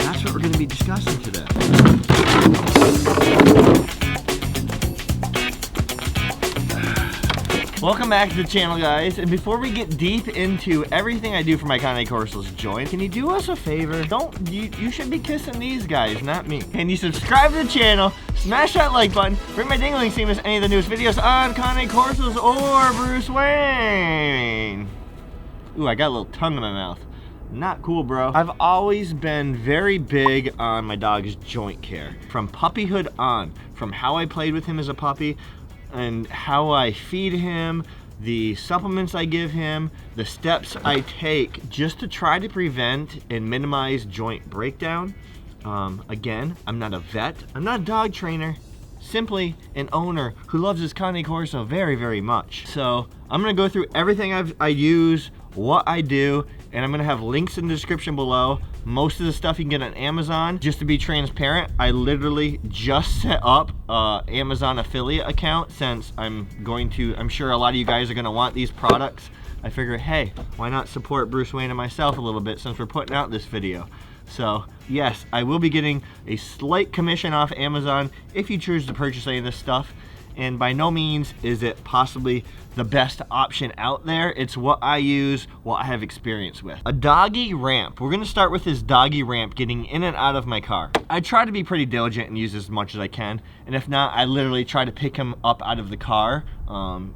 that's what we're going to be discussing today. Welcome back to the channel, guys. And before we get deep into everything I do for my Canine Corso's joint, can you do us a favor? You should be kissing these guys, not me. Can you subscribe to the channel, smash that like button, ring my ding-a-ling so you miss any of the newest videos on Canine Corsos or Bruce Wayne. Ooh, I got a little tongue in my mouth. Not cool, bro. I've always been very big on my dog's joint care. From puppyhood on, from how I played with him as a puppy, and how I feed him, the supplements I give him, the steps I take just to try to prevent and minimize joint breakdown. Again, I'm not a vet, I'm not a dog trainer, simply an owner who loves his Canine Corso very, very much. So I'm gonna go through everything I use, what I do, and I'm gonna have links in the description below. Most of the stuff you can get on Amazon. Just to be transparent, I literally just set up a Amazon affiliate account since I'm sure a lot of you guys are gonna want these products. I figured, hey, why not support Bruce Wayne and myself a little bit since we're putting out this video. So yes, I will be getting a slight commission off Amazon if you choose to purchase any of this stuff. And by no means is it possibly the best option out there. It's what I use, what I have experience with. A doggy ramp. We're gonna start with this doggy ramp getting in and out of my car. I try to be pretty diligent and use as much as I can. And if not, I literally try to pick him up out of the car.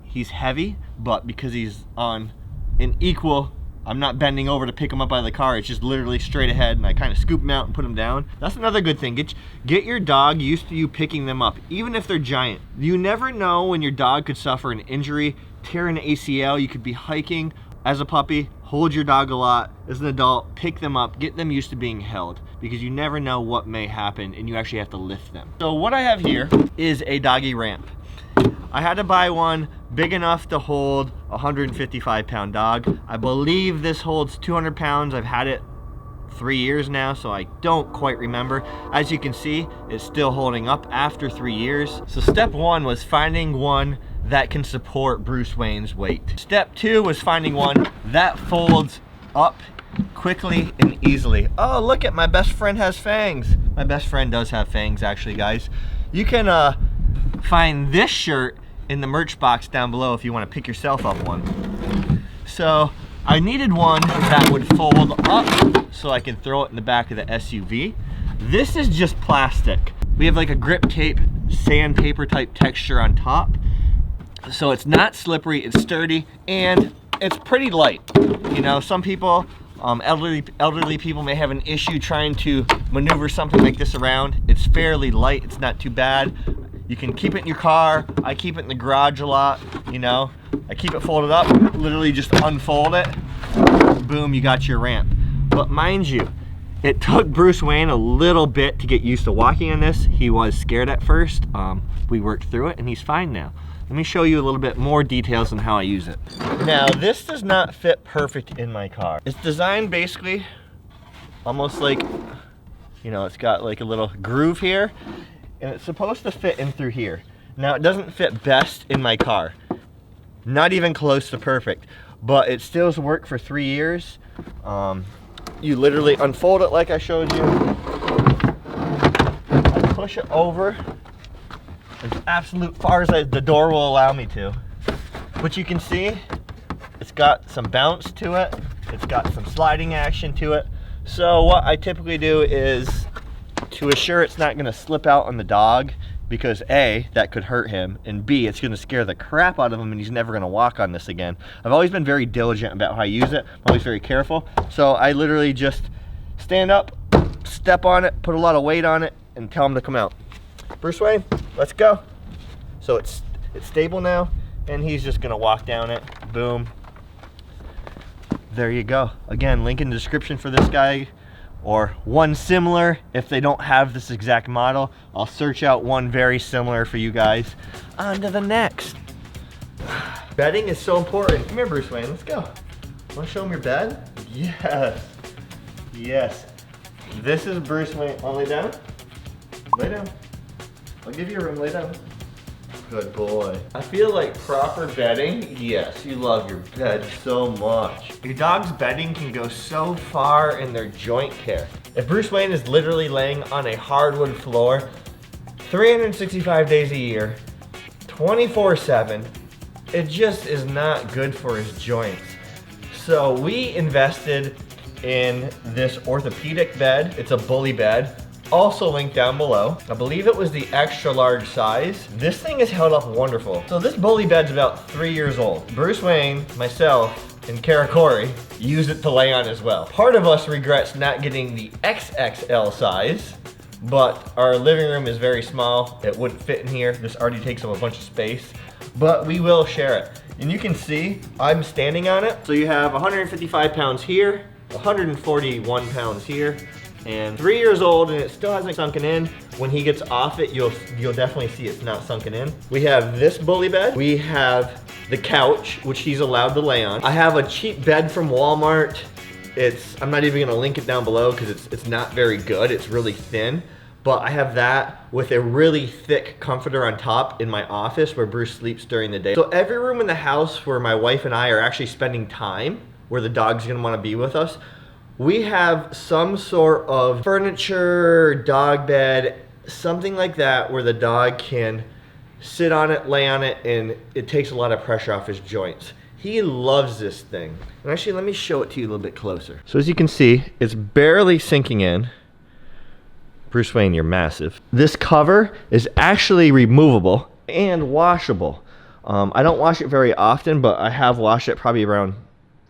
He's heavy, but because he's on an equal, I'm not bending over to pick him up out of the car. It's just literally straight ahead, and I kind of scoop him out and put him down. That's another good thing. Get your dog used to you picking them up, even if they're giant. You never know when your dog could suffer an injury, tear an ACL. You could be hiking as a puppy, hold your dog a lot. As an adult, pick them up, get them used to being held, because you never know what may happen, and you actually have to lift them. So what I have here is a doggy ramp. I had to buy one big enough to hold a 155-pound dog. I believe this holds 200 pounds. I've had it 3 years now, so I don't quite remember. As you can see, it's still holding up after 3 years. So step one was finding one that can support Bruce Wayne's weight. Step two was finding one that folds up quickly and easily. Oh, look at my best friend has fangs. My best friend does have fangs, actually, guys. You can find this shirt in the merch box down below if you want to pick yourself up one. So I needed one that would fold up so I can throw it in the back of the SUV. This is just plastic. We have like a grip tape, sandpaper type texture on top. So it's not slippery, it's sturdy, and it's pretty light. You know, some people, elderly people may have an issue trying to maneuver something like this around. It's fairly light, it's not too bad. You can keep it in your car. I keep it in the garage a lot, you know. I keep it folded up, literally just unfold it. Boom, you got your ramp. But mind you, it took Bruce Wayne a little bit to get used to walking on this. He was scared at first. We worked through it and he's fine now. Let me show you a little bit more details on how I use it. Now, this does not fit perfect in my car. It's designed basically almost like, you know, it's got like a little groove here, and it's supposed to fit in through here. Now, it doesn't fit best in my car. Not even close to perfect, but it still's worked for 3 years. You literally unfold it like I showed you. I push it over as absolute far as the door will allow me to. But you can see, it's got some bounce to it. It's got some sliding action to it. So what I typically do is, to assure it's not gonna slip out on the dog, because A, that could hurt him, and B, it's gonna scare the crap out of him and he's never gonna walk on this again. I've always been very diligent about how I use it. I'm always very careful. So I literally just stand up, step on it, put a lot of weight on it, and tell him to come out. Bruce Wayne, let's go. So it's stable now, and he's just gonna walk down it, boom. There you go. Again, link in the description for this guy, or one similar. If they don't have this exact model, I'll search out one very similar for you guys. On to the next. Bedding is so important. Come here, Bruce Wayne, let's go. Wanna show him your bed? Yes, yes. This is Bruce Wayne. Wanna lay down? Lay down. I'll give you a room, lay down. Good boy. I feel like proper bedding, yes, you love your bed so much. Your dog's bedding can go so far in their joint care. If Bruce Wayne is literally laying on a hardwood floor 365 days a year, 24/7, it just is not good for his joints. So we invested in this orthopedic bed. It's a bully bed. Also linked down below. I believe it was the extra large size. This thing is held up wonderful. So this bully bed's about 3 years old. Bruce Wayne, myself, and Kara Corey use it to lay on as well. Part of us regrets not getting the XXL size, but our living room is very small. It wouldn't fit in here. This already takes up a bunch of space, but we will share it. And you can see I'm standing on it. So you have 155 pounds here, 141 pounds here, and 3 years old, and it still hasn't sunken in. When he gets off it, you'll definitely see it's not sunken in. We have this bully bed. We have the couch, which he's allowed to lay on. I have a cheap bed from Walmart. I'm not even gonna link it down below because it's not very good. It's really thin. But I have that with a really thick comforter on top in my office where Bruce sleeps during the day. So every room in the house where my wife and I are actually spending time, where the dog's gonna wanna be with us, we have some sort of furniture, dog bed, something like that where the dog can sit on it, lay on it, and it takes a lot of pressure off his joints. He loves this thing. And actually, let me show it to you a little bit closer. So as you can see, it's barely sinking in. Bruce Wayne, you're massive. This cover is actually removable and washable. I don't wash it very often, but I have washed it probably around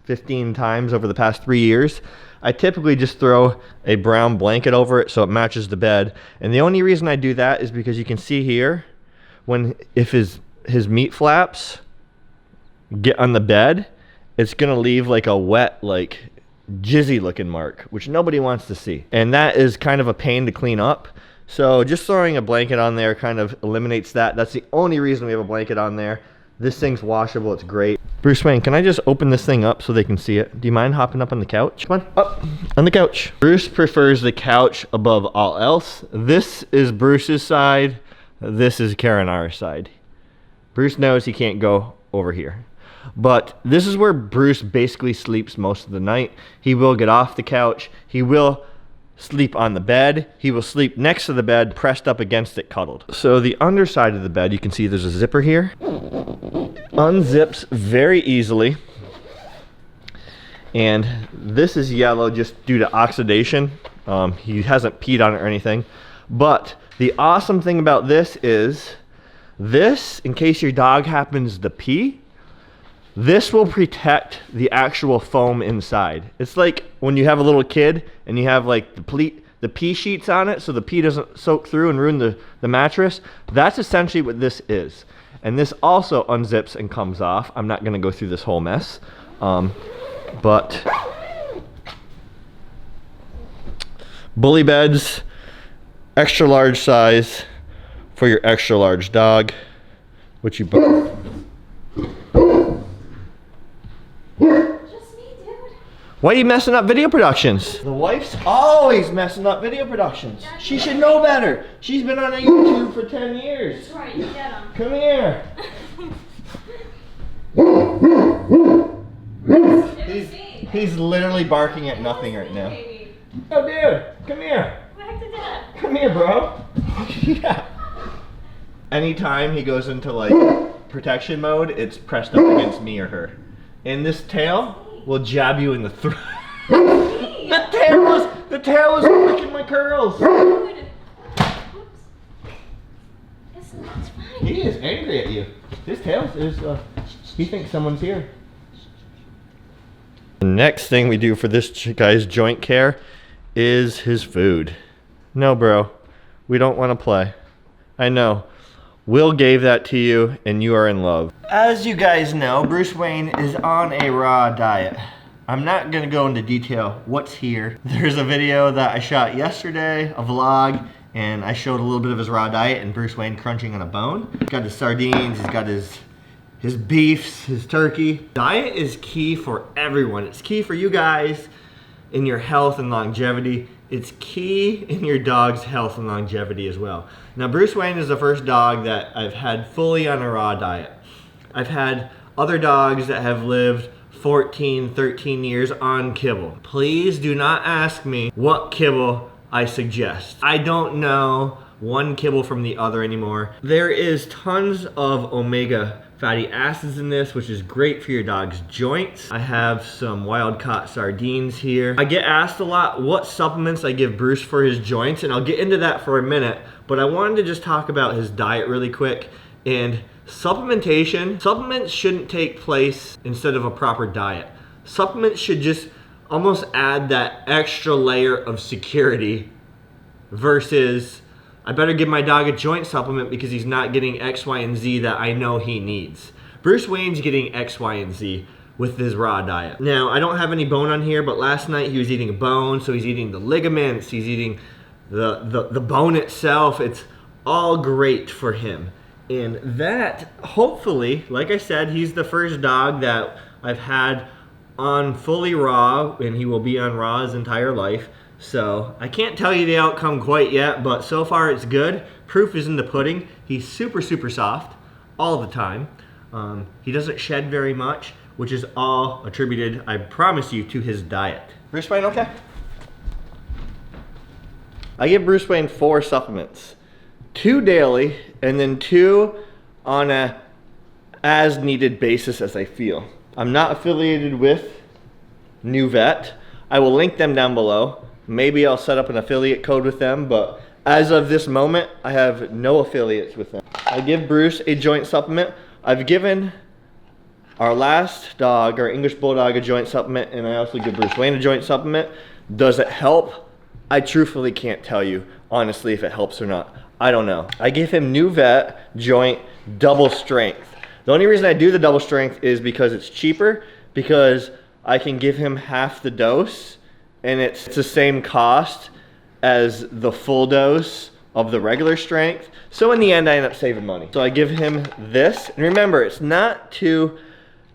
15 times over the past 3 years. I typically just throw a brown blanket over it so it matches the bed. And the only reason I do that is because you can see here, if his meat flaps get on the bed, it's gonna leave like a wet, like jizzy looking mark, which nobody wants to see. And that is kind of a pain to clean up. So just throwing a blanket on there kind of eliminates that. That's the only reason we have a blanket on there. This thing's washable, it's great. Bruce Wayne, can I just open this thing up so they can see it? Do you mind hopping up on the couch? Come on, up on the couch. Bruce prefers the couch above all else. This is Bruce's side. This is Kara and our side. Bruce knows he can't go over here. But this is where Bruce basically sleeps most of the night. He will get off the couch. He will sleep on the bed. He will sleep next to the bed, pressed up against it, cuddled. So the underside of the bed, you can see there's a zipper here. Unzips very easily. And this is yellow just due to oxidation. He hasn't peed on it or anything. But the awesome thing about this is this, in case your dog happens to pee, this will protect the actual foam inside. It's like when you have a little kid and you have like the pee sheets on it so the pee doesn't soak through and ruin the mattress. That's essentially what this is. And this also unzips and comes off. I'm not gonna go through this whole mess. But bully beds, extra large size for your extra large dog, which you both. Why are you messing up video productions? The wife's always messing up video productions. She should know better. She's been on YouTube for 10 years. That's right, you get him. Come here. He's literally barking at nothing right now. Oh, dude, come here. Back to dad. Come here, bro. Yeah. Anytime he goes into like protection mode, it's pressed up against me or her. And this tail will jab you in the throat. The tail was freaking my curls. Oops. It's fine. He is angry at you. His tail is, he thinks someone's here. The next thing we do for this guy's joint care is his food. No, bro, we don't want to play. I know. Will gave that to you and you are in love. As you guys know, Bruce Wayne is on a raw diet. I'm not gonna go into detail what's here. There's a video that I shot yesterday, a vlog, and I showed a little bit of his raw diet and Bruce Wayne crunching on a bone. He's got his sardines, he's got his beefs, his turkey. Diet is key for everyone. It's key for you guys in your health and longevity. It's key in your dog's health and longevity as well. Now, Bruce Wayne is the first dog that I've had fully on a raw diet. I've had other dogs that have lived 14, 13 years on kibble. Please do not ask me what kibble I suggest. I don't know one kibble from the other anymore. There is tons of omega fatty acids in this, which is great for your dog's joints. I have some wild caught sardines here. I get asked a lot what supplements I give Bruce for his joints, and I'll get into that for a minute, but I wanted to just talk about his diet really quick. And supplements shouldn't take place instead of a proper diet. Supplements should just almost add that extra layer of security versus I better give my dog a joint supplement because he's not getting X, Y, and Z that I know he needs. Bruce Wayne's getting X, Y, and Z with his raw diet. Now, I don't have any bone on here, but last night he was eating a bone, so he's eating the ligaments, he's eating the bone itself. It's all great for him. And that, hopefully, like I said, he's the first dog that I've had on fully raw, and he will be on raw his entire life. So I can't tell you the outcome quite yet, but so far it's good. Proof is in the pudding. He's super, super soft all the time. He doesn't shed very much, which is all attributed, I promise you, to his diet. Bruce Wayne, okay? I give Bruce Wayne 4 supplements. 2 daily, and then 2 on a as needed basis as I feel. I'm not affiliated with New Vet. I will link them down below. Maybe I'll set up an affiliate code with them, but as of this moment, I have no affiliates with them. I give Bruce a joint supplement. I've given our last dog, our English Bulldog, a joint supplement, and I also give Bruce Wayne a joint supplement. Does it help? I truthfully can't tell you, honestly, if it helps or not. I don't know. I give him New Vet joint double strength. The only reason I do the double strength is because it's cheaper, because I can give him half the dose, and it's the same cost as the full dose of the regular strength. So in the end, I end up saving money. So I give him this. And remember, it's not to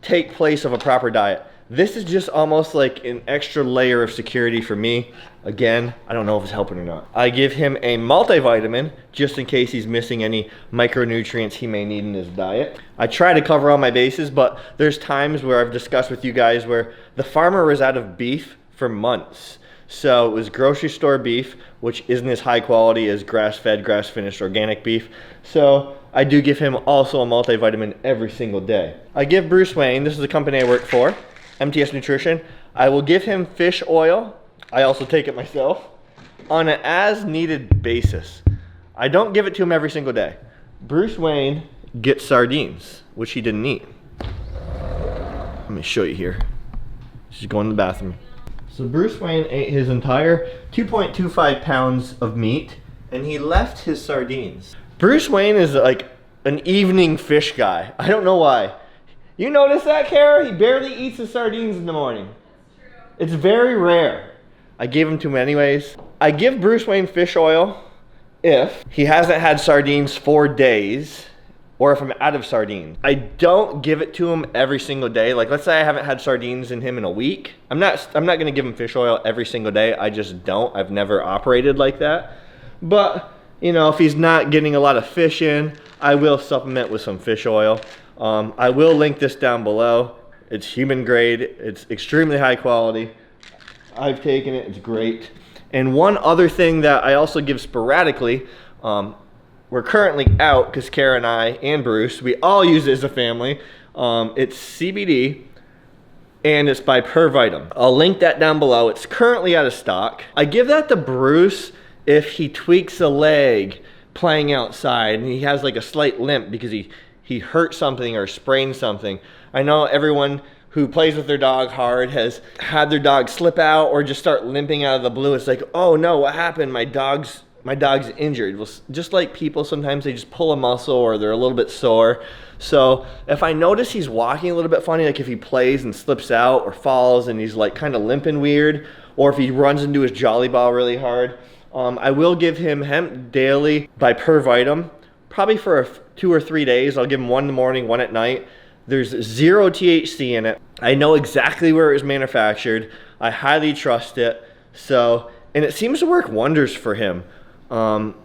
take place of a proper diet. This is just almost like an extra layer of security for me. Again, I don't know if it's helping or not. I give him a multivitamin just in case he's missing any micronutrients he may need in his diet. I try to cover all my bases, but there's times where I've discussed with you guys where the farmer was out of beef for months. So it was grocery store beef, which isn't as high quality as grass-fed, grass-finished organic beef. So I do give him also a multivitamin every single day. I give Bruce Wayne, this is the company I work for, MTS Nutrition. I will give him fish oil. I also take it myself on an as-needed basis. I don't give it to him every single day. Bruce Wayne gets sardines, which he didn't eat. Let me show you here. She's going to the bathroom. So Bruce Wayne ate his entire 2.25 pounds of meat, and he left his sardines. Bruce Wayne is like an evening fish guy. I don't know why. You notice that, Kara? He barely eats his sardines in the morning. That's true. It's very rare. I gave him to him anyways. I give Bruce Wayne fish oil if he hasn't had sardines for days, or if I'm out of sardines. I don't give it to him every single day. Like, let's say I haven't had sardines in him in a week. I'm not gonna give him fish oil every single day. I just don't. I've never operated like that. But, you know, if he's not getting a lot of fish in, I will supplement with some fish oil. I will link this down below. It's human grade. It's extremely high quality. I've taken it. It's great. And one other thing that I also give sporadically, we're currently out because Kara and I and Bruce, we all use it as a family. It's CBD and it's by Pervitum. I'll link that down below. It's currently out of stock. I give that to Bruce if he tweaks a leg playing outside and he has like a slight limp because he hurt something or sprained something. I know everyone who plays with their dog hard has had their dog slip out or just start limping out of the blue. It's like, oh no, what happened? My dog's injured. Well, just like people, sometimes they just pull a muscle or they're a little bit sore. So if I notice he's walking a little bit funny, like if he plays and slips out or falls and he's like kind of limping weird, or if he runs into his jolly ball really hard, I will give him Hemp Daily by Pervitum, probably for 2 or 3 days. I'll give him one in the morning, one at night. There's 0 THC in it. I know exactly where it was manufactured. I highly trust it. So, and it seems to work wonders for him.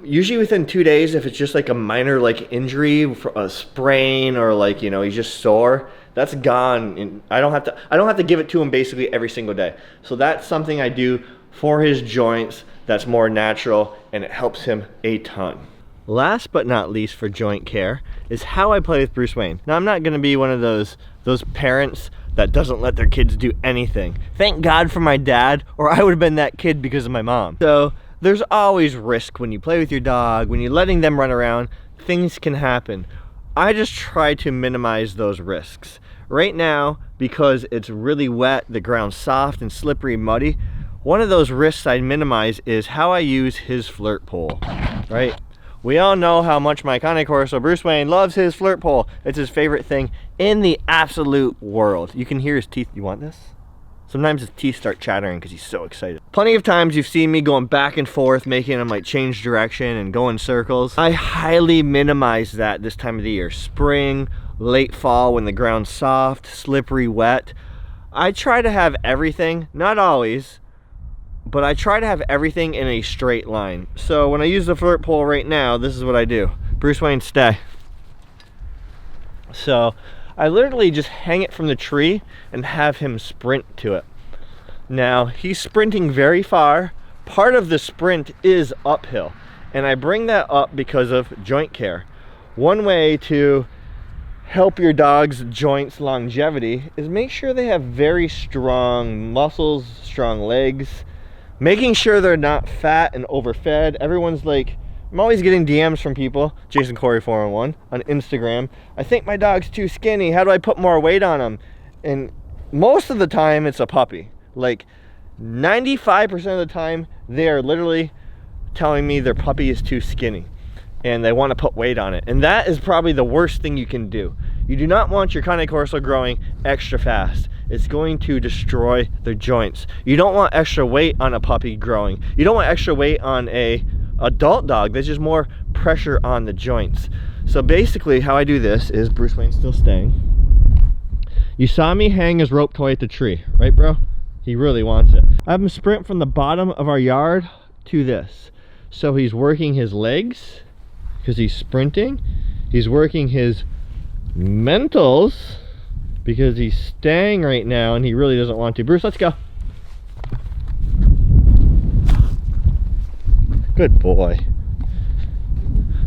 Usually within 2 days, if it's just like a minor like injury, a sprain, or like, you know, he's just sore, That's gone, and I don't have to give it to him basically every single day. So that's something I do for his joints that's more natural, and it helps him a ton. Last but not least for joint care is how I play with Bruce Wayne. Now, I'm not gonna be one of those parents that doesn't let their kids do anything. Thank God for my dad, or I would have been that kid because of my mom. So there's always risk when you play with your dog, when you're letting them run around, things can happen. I just try to minimize those risks. Right now, because it's really wet, the ground's soft and slippery, muddy, one of those risks I minimize is how I use his flirt pole, right? We all know how much my Canine Corso, Bruce Wayne, loves his flirt pole. It's his favorite thing in the absolute world. You can hear his teeth. You want this? Sometimes his teeth start chattering because he's so excited. Plenty of times you've seen me going back and forth, making him like change direction and go in circles. I highly minimize that this time of the year. Spring, late fall when the ground's soft, slippery, wet. I try to have everything, not always, but I try to have everything in a straight line. So when I use the flirt pole right now, this is what I do. Bruce Wayne, stay. So I literally just hang it from the tree and have him sprint to it. Now, he's sprinting very far. Part of the sprint is uphill, and I bring that up because of joint care. One way to help your dog's joints longevity is make sure they have very strong muscles, strong legs, making sure they're not fat and overfed. Everyone's like, I'm always getting DMs from people, Jason Corey 401 on Instagram. I think my dog's too skinny. How do I put more weight on him? And most of the time it's a puppy. Like 95% of the time they are literally telling me their puppy is too skinny and they want to put weight on it. And that is probably the worst thing you can do. You do not want your Canine Corso growing extra fast. It's going to destroy their joints. You don't want extra weight on a puppy growing. You don't want extra weight on a adult dog. There's just more pressure on the joints. So basically how I do this is, Bruce Wayne's still staying. You saw me hang his rope toy at the tree, right bro? He really wants it. I have him sprint from the bottom of our yard to this. So he's working his legs because he's sprinting. He's working his mentals because he's staying right now and he really doesn't want to. Bruce, let's go. Good boy.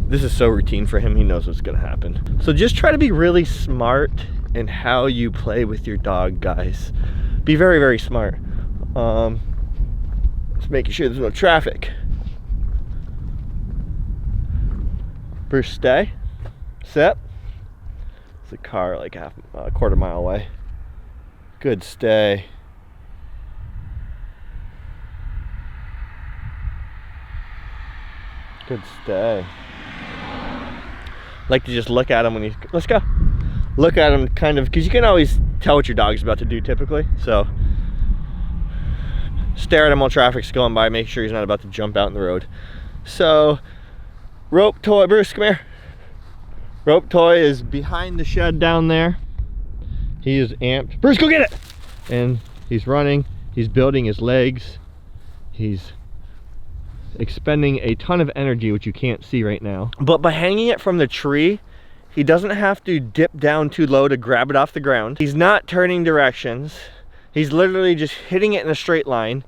This is so routine for him. He knows what's gonna happen. So just try to be really smart in how you play with your dog, guys. Be very, very smart. Just making sure there's no traffic. Bruce, stay. Sit. It's a car like a quarter mile away. Good, stay. Good, stay. Like to just look at him when he's, let's go. Look at him kind of, because you can always tell what your dog's about to do typically. So stare at him while traffic's going by, make sure he's not about to jump out in the road. So rope toy, Bruce, come here. Rope toy is behind the shed down there. He is amped. Bruce, go get it! And he's running, he's building his legs. He's expending a ton of energy, which you can't see right now. But by hanging it from the tree, he doesn't have to dip down too low to grab it off the ground. He's not turning directions. He's literally just hitting it in a straight line.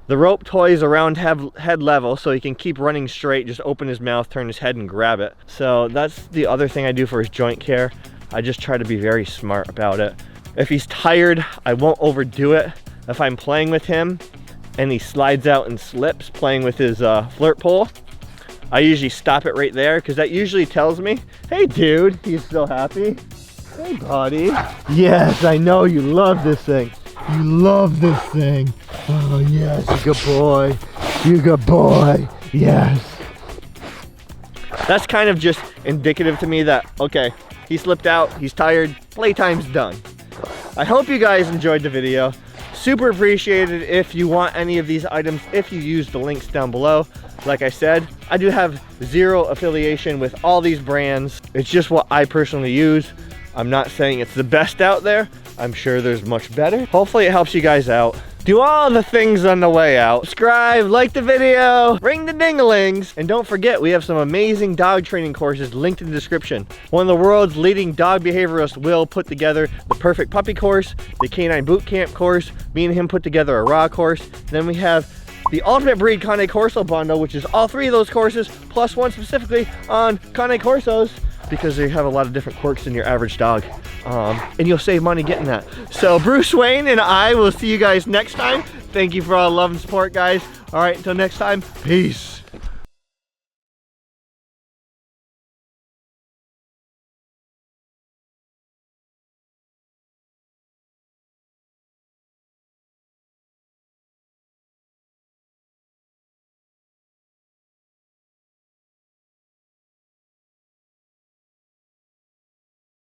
The rope toy is around head level, so he can keep running straight, just open his mouth, turn his head and grab it. So that's the other thing I do for his joint care. I just try to be very smart about it. If he's tired, I won't overdo it. If I'm playing with him and he slides out and slips playing with his flirt pole, I usually stop it right there because that usually tells me, hey dude, he's so happy. Hey buddy. Yes, I know you love this thing. You love this thing. Oh yes, you good boy. You good boy. Yes. That's kind of just indicative to me that, okay, he slipped out, he's tired, playtime's done. I hope you guys enjoyed the video. Super appreciated if you want any of these items, if you use the links down below. Like I said, I do have zero affiliation with all these brands. It's just what I personally use. I'm not saying it's the best out there. I'm sure there's much better. Hopefully it helps you guys out. Do all the things on the way out. Subscribe, like the video, ring the ding-a-lings, and don't forget we have some amazing dog training courses linked in the description. One of the world's leading dog behaviorists, Will, put together the perfect puppy course, the canine boot camp course. Me and him put together a raw course. Then we have the Ultimate Breed Canine Corso bundle, which is all 3 of those courses, plus one specifically on Canine Corsos, because they have a lot of different quirks than your average dog. And you'll save money getting that. So Bruce Wayne and I will see you guys next time. Thank you for all the love and support, guys. All right, until next time, peace.